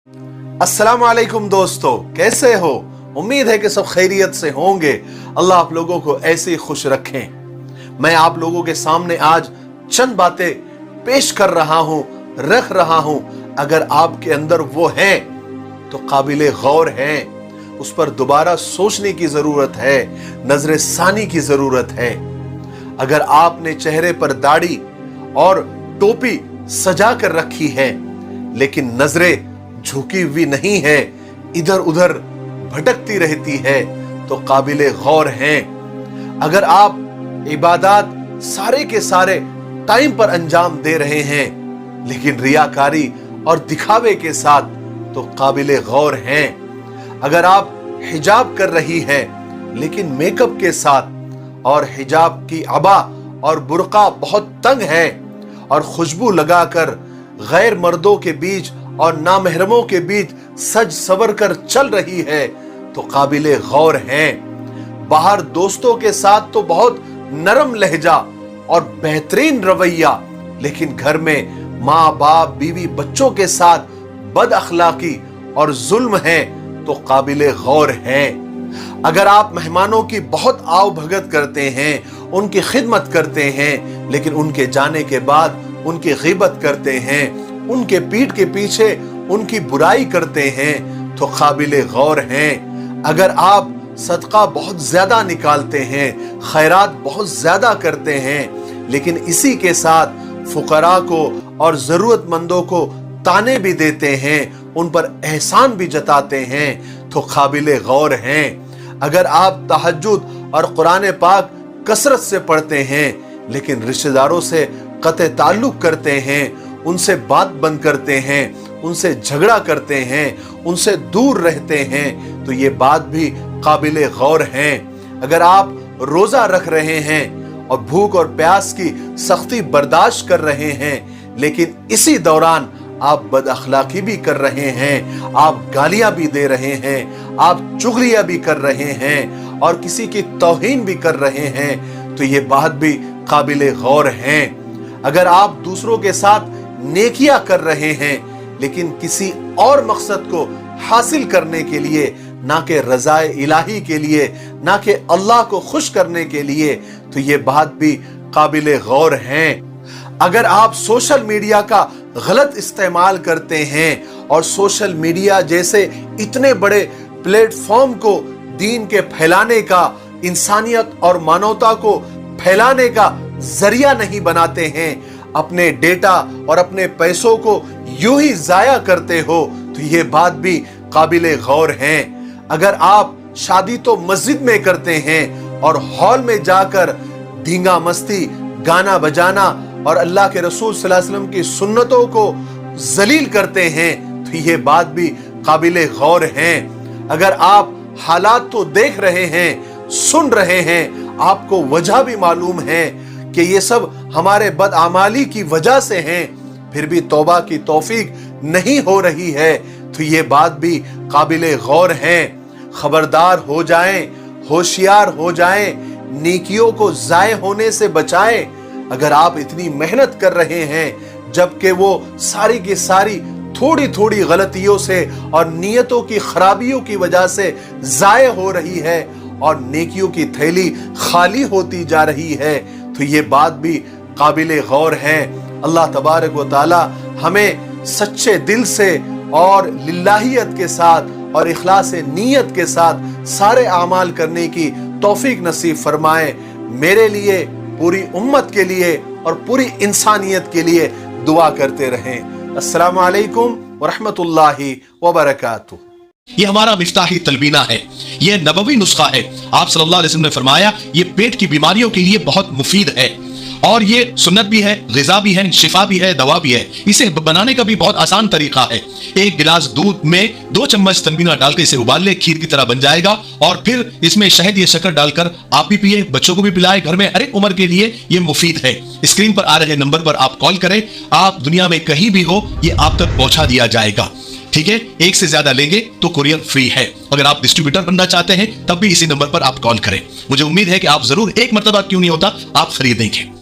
अस्सलाम वालेकुम दोस्तों, कैसे हो? उम्मीद है कि सब खैरियत से होंगे। अल्लाह आप लोगों को ऐसे ही खुश रखें। मैं आप लोगों के सामने आज चंद बातें पेश कर रहा हूं, रख रहा हूं। अगर आपके अंदर वो है तो काबिले गौर है, उस पर दोबारा सोचने की जरूरत है, नजर सानी की जरूरत है। अगर आपने चेहरे पर दाढ़ी और टोपी सजा कर रखी है लेकिन नजरें झुकी हुई नहीं है, इधर उधर भटकती रहती है, तो काबिले गौर हैं। अगर आप इबादत सारे के सारे टाइम पर अंजाम दे रहे हैं लेकिन रियाकारी और दिखावे के साथ, तो काबिले गौर हैं। अगर आप हिजाब कर रही हैं लेकिन मेकअप के साथ, और हिजाब की अबा और बुर्का बहुत तंग है, और खुशबू लगाकर गैर मर्दों के बीच और नामहरमों के बीच सज सवर कर चल रही है, तो काबिले गौर हैं। बाहर दोस्तों के साथ तो बहुत नरम लहजा और बेहतरीन रवैया, लेकिन घर में माँ बाप बीवी बच्चों के साथ बद अखलाकी और जुल्म है, तो काबिले गौर हैं। अगर आप मेहमानों की बहुत आव भगत करते हैं, उनकी खिदमत करते हैं, लेकिन उनके जाने के बाद उनकी ग़ीबत करते हैं, उनके पीठ के पीछे उनकी बुराई करते हैं, तो काबिले गौर हैं। अगर आप सदका बहुत ज्यादा निकालते हैं, खैरात बहुत ज्यादा करते हैं, लेकिन इसी के साथ फुकरा को और जरूरतमंदों को ताने भी देते हैं, उन पर एहसान भी जताते हैं, तो काबिले गौर हैं। अगर आप तहज्जुद और कुरान पाक कसरत से पढ़ते हैं लेकिन रिश्तेदारों से कते ताल्लुक करते हैं, उनसे बात बंद करते हैं, उनसे झगड़ा करते हैं, उनसे दूर रहते हैं, तो ये बात भी काबिले गौर हैं। अगर आप रोजा रख रहे हैं और भूख और प्यास की सख्ती बर्दाश्त कर रहे हैं, लेकिन इसी दौरान आप बद अखलाकी भी कर रहे हैं, आप गालियां भी दे रहे हैं, आप चुगलियां भी कर रहे हैं और किसी की तौहीन भी कर रहे हैं, तो ये बात भी काबिले गौर हैं। अगर आप दूसरों के साथ नेकियां कर रहे हैं लेकिन किसी और मकसद को हासिल करने के लिए, ना कि रज़ाए इलाही के लिए, ना कि अल्लाह को खुश करने के लिए, तो ये बात भी काबिले गौर हैं। अगर आप सोशल मीडिया का गलत इस्तेमाल करते हैं और सोशल मीडिया जैसे इतने बड़े प्लेटफॉर्म को दीन के फैलाने का, इंसानियत और मानवता को फैलाने का जरिया नहीं बनाते हैं, अपने डेटा और अपने पैसों को यूं ही जाया करते हो, तो ये बात भी काबिले गौर हैं। अगर आप शादी तो मस्जिद में करते हैं और हॉल में जाकर धींगा मस्ती, गाना बजाना और अल्लाह के रसूल सल्लल्लाहु अलैहि वसल्लम की सुन्नतों को जलील करते हैं, तो ये बात भी काबिले गौर हैं। अगर आप हालात तो देख रहे हैं, सुन रहे हैं, आपको वजह भी मालूम है कि ये सब हमारे बदआमाली की वजह से हैं, फिर भी तौबा की तौफीक नहीं हो रही है, तो ये बात भी काबिले गौर हैं। खबरदार हो जाएं, होशियार हो जाएं, नेकियों को जाए होने से बचाएं। अगर आप इतनी मेहनत कर रहे हैं जबकि वो सारी की सारी थोड़ी थोड़ी गलतियों से और नियतों की खराबियों की वजह से जाए हो रही है और नेकियों की थैली खाली होती जा रही है, तो ये बात भी काबिले गौर है। अल्लाह तबारक व तआला हमें सच्चे दिल से और लिल्लाहियत के साथ और इखलास नीयत के साथ सारे आमाल करने की तौफीक नसीब फरमाए। मेरे लिए, पूरी उम्मत के लिए और पूरी इंसानियत के लिए दुआ करते रहें। अस्सलामु अलैकुम व रहमतुल्लाहि व बरकातुहू। ये हमारा मिफ्ताही तलबीना है, ये नबवी नुस्खा है। आप सल्लल्लाहु अलैहि वसल्लम ने फरमाया ये पेट की बीमारियों के लिए बहुत मुफीद है, और ये सुन्नत भी है, ग़िज़ा भी है, शिफा भी है, दवा भी है। इसे बनाने का भी बहुत आसान तरीका है। एक गिलास दूध में 2 चम्मच तलबीना डालकर इसे उबाल ले, खीर की तरह बन जाएगा, और फिर इसमें शहद या शक्कर डालकर आप भी पिए, बच्चों को भी पिलाए। घर में हर एक उम्र के लिए ये मुफीद है। स्क्रीन पर आ रहे नंबर पर आप कॉल करें, आप दुनिया में कहीं भी हो ये आप तक पहुंचा दिया जाएगा। ठीक है, एक से ज्यादा लेंगे तो कुरियर फ्री है। अगर आप डिस्ट्रीब्यूटर बनना चाहते हैं तब भी इसी नंबर पर आप कॉल करें। मुझे उम्मीद है कि आप जरूर एक मरतबा क्यों नहीं होता आप खरीदेंगे।